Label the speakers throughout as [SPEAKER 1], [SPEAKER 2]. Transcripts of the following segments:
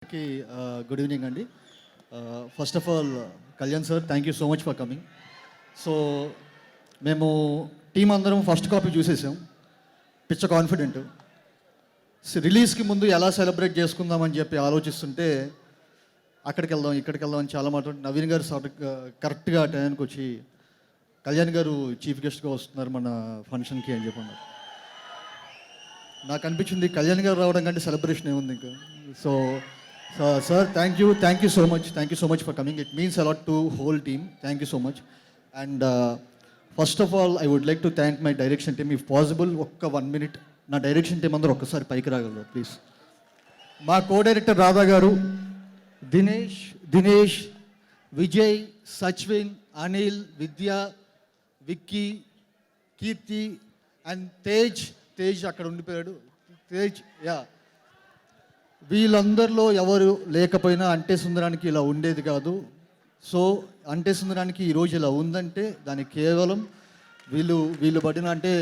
[SPEAKER 1] అందరికీ good evening అండి. First of all Kalyan sir, thank you so much for coming. So మేము team అందరం first copy చూసేసాం, పిచ్చ confident. రిలీజ్కి ముందు ఎలా సెలబ్రేట్ చేసుకుందామని చెప్పి ఆలోచిస్తుంటే అక్కడికి వెళ్దాం ఇక్కడికి వెళ్దాం అని చాలా మాట. నవీన్ గారు కరెక్ట్గా టైంకి వచ్చి కళ్యాణ్ గారు చీఫ్ గెస్ట్గా వస్తున్నారు మన ఫంక్షన్కి అని చెప్పన్నారు. నాకు అనిపించింది కళ్యాణ్ గారు రావడం కంటే సెలబ్రేషన్ ఏముంది ఇంకా. So sir, thank you so much for coming. It means a lot to whole team. Thank you so much. And first of all I would like to thank my direction team. If possible ఒక్క 1 minute నా direction team అందరూ ఒక్కసారి పైకి రాగలరు please. మా co director Radha గారు, దినేష్, విజయ్, సచ్విన్, అనిల్, విద్య, విక్కీ, కీర్తి and Tej అక్కడ ఉండిపోయాడు. వీళ్ళందరిలో ఎవరు లేకపోయినా అంటే సుందరానికి ఇలా ఉండేది కాదు. సో అంటే సుందరానికి ఈరోజు ఇలా ఉందంటే దానికి కేవలం వీళ్ళు పడిన అంటే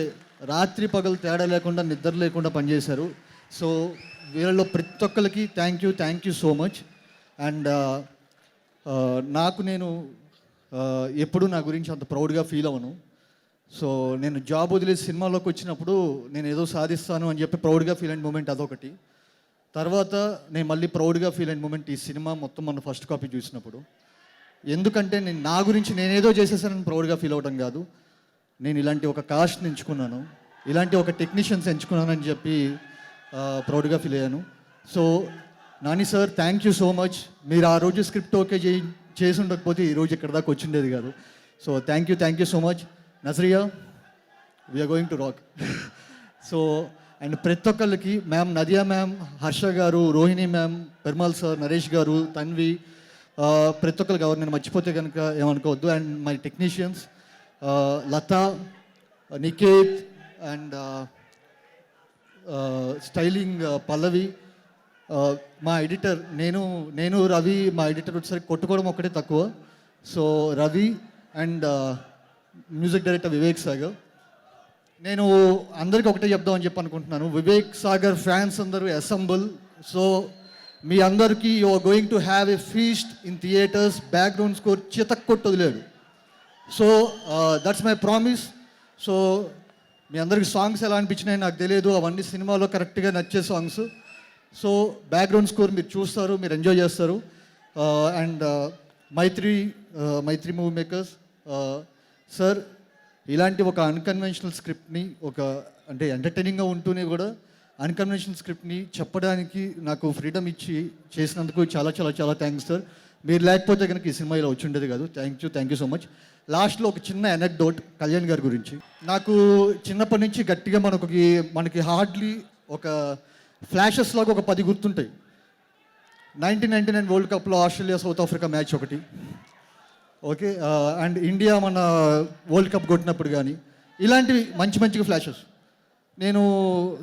[SPEAKER 1] రాత్రి పగలు తేడా లేకుండా నిద్ర లేకుండా పనిచేశారు. సో వీళ్ళలో ప్రతి ఒక్కరికి thank you so much. And నేను ఎప్పుడు నా గురించి అంత ప్రౌడ్గా ఫీల్ అవ్వను. సో నేను జాబ్ వదిలేసి సినిమాలోకి వచ్చినప్పుడు నేను ఏదో సాధిస్తాను అని చెప్పి ప్రౌడ్గా ఫీల్ అయిన మూమెంట్ అదొకటి. తర్వాత నేను మళ్ళీ ప్రౌడ్గా ఫీల్ అయిన మూమెంట్ ఈ సినిమా మొత్తం మన ఫస్ట్ కాపీ చూసినప్పుడు. ఎందుకంటే నేను నా గురించి నేనేదో చేసేసానని ప్రౌడ్గా ఫీల్ అవ్వడం కాదు, నేను ఇలాంటి ఒక కాస్ట్ని ఎంచుకున్నాను, ఇలాంటి ఒక టెక్నీషియన్స్ ఎంచుకున్నానని చెప్పి ప్రౌడ్గా ఫీల్ అయ్యాను. So Nani sir, thank you so much. మీరు ఆ రోజు స్క్రిప్ట్ ఓకే చేసి ఉండకపోతే ఈరోజు ఇక్కడ దాకా వచ్చిండేది కాదు. So thank you so much. Nazriya, we are going to rock. So and ప్రతి ఒక్కళ్ళకి ma'am, Nadiya ma'am, Harsha garu, Rohini ma'am, Perumal sir, Naresh garu, Tanvi, ప్రతి ఒక్కరికి ఎవరు నేను మర్చిపోతే కనుక ఏమనుకోవద్దు. And my technicians Latha, Niketh and styling Pallavi, మా ఎడిటర్ నేను రవి. మా ఎడిటర్ వచ్చేసరికి కొట్టుకోవడం ఒక్కటే తక్కువ. So Ravi and music director Vivek Sagar. నేను అందరికీ ఒకటే చెప్దామని చెప్పి అనుకుంటున్నాను, వివేక్ సాగర్ ఫ్యాన్స్ అందరూ అసెంబుల్. సో మీ అందరికీ you are going to have a feast in theatres. Background score చితక్కొట్టు వదిలేడు. So that's my promise. So మీ అందరికి సాంగ్స్ ఎలా అనిపించినాయి నాకు తెలియదు, అవన్నీ సినిమాలో కరెక్ట్గా నచ్చే సాంగ్స్. సో బ్యాక్గ్రౌండ్ స్కోర్ మీరు చూస్తారు, మీరు ఎంజాయ్ చేస్తారు. And Mythri movie makers sir, ఇలాంటి ఒక అన్కన్వెన్షనల్ స్క్రిప్ట్ని అంటే ఎంటర్టైనింగ్గా ఉంటూనే కూడా అన్కన్వెన్షనల్ స్క్రిప్ట్ని చెప్పడానికి నాకు ఫ్రీడమ్ ఇచ్చి చేసినందుకు చాలా చాలా చాలా థ్యాంక్స్ సార్. మీరు లేకపోతే కనుక ఈ సినిమా ఇలా వచ్చి ఉండేది కాదు. Thank you so much. లాస్ట్లో ఒక చిన్న ఎనెక్డోట్ కళ్యాణ్ గారి గురించి. నాకు చిన్నప్పటి నుంచి గట్టిగా మనకి హార్డ్లీ ఒక ఫ్లాషెస్ లాగా ఒక 10 గుర్తుంటాయి. 1999 వరల్డ్ కప్లో ఆస్ట్రేలియా సౌత్ ఆఫ్రికా మ్యాచ్ ఒకటి, ఓకే. అండ్ ఇండియా మన వరల్డ్ కప్ కొట్టినప్పుడు కానీ ఇలాంటివి మంచిగా ఫ్లాషెస్. నేను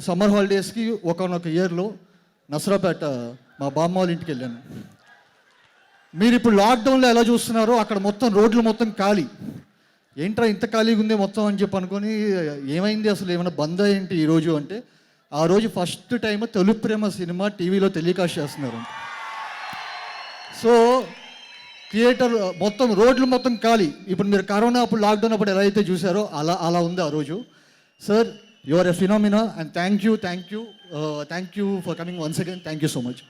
[SPEAKER 1] సమ్మర్ హాలిడేస్కి ఒకనొక ఇయర్లో నసరాపేట మా బామ్మ వాళ్ళ ఇంటికి వెళ్ళాను. మీరు ఇప్పుడు లాక్డౌన్లో ఎలా చూస్తున్నారో అక్కడ మొత్తం రోడ్లు మొత్తం ఖాళీ. ఏంట్రా ఇంత ఖాళీగా ఉంది మొత్తం అని చెప్పి అనుకొని, ఏమైంది అసలు, ఏమైనా బంద్ ఏంటి ఈరోజు అంటే, ఆ రోజు ఫస్ట్ టైం తొలి ప్రేమ సినిమా టీవీలో టెలికాస్ట్ చేస్తున్నారు. సో థియేటర్ మొత్తం రోడ్లు మొత్తం ఖాళీ. ఇప్పుడు మీరు కరోనా అప్పుడు లాక్డౌన్ అప్పుడు ఎలా అయితే చూసారో అలా ఉంది ఆ రోజు. Sir, you are a phenomena and thank you for coming once again. Thank you so much.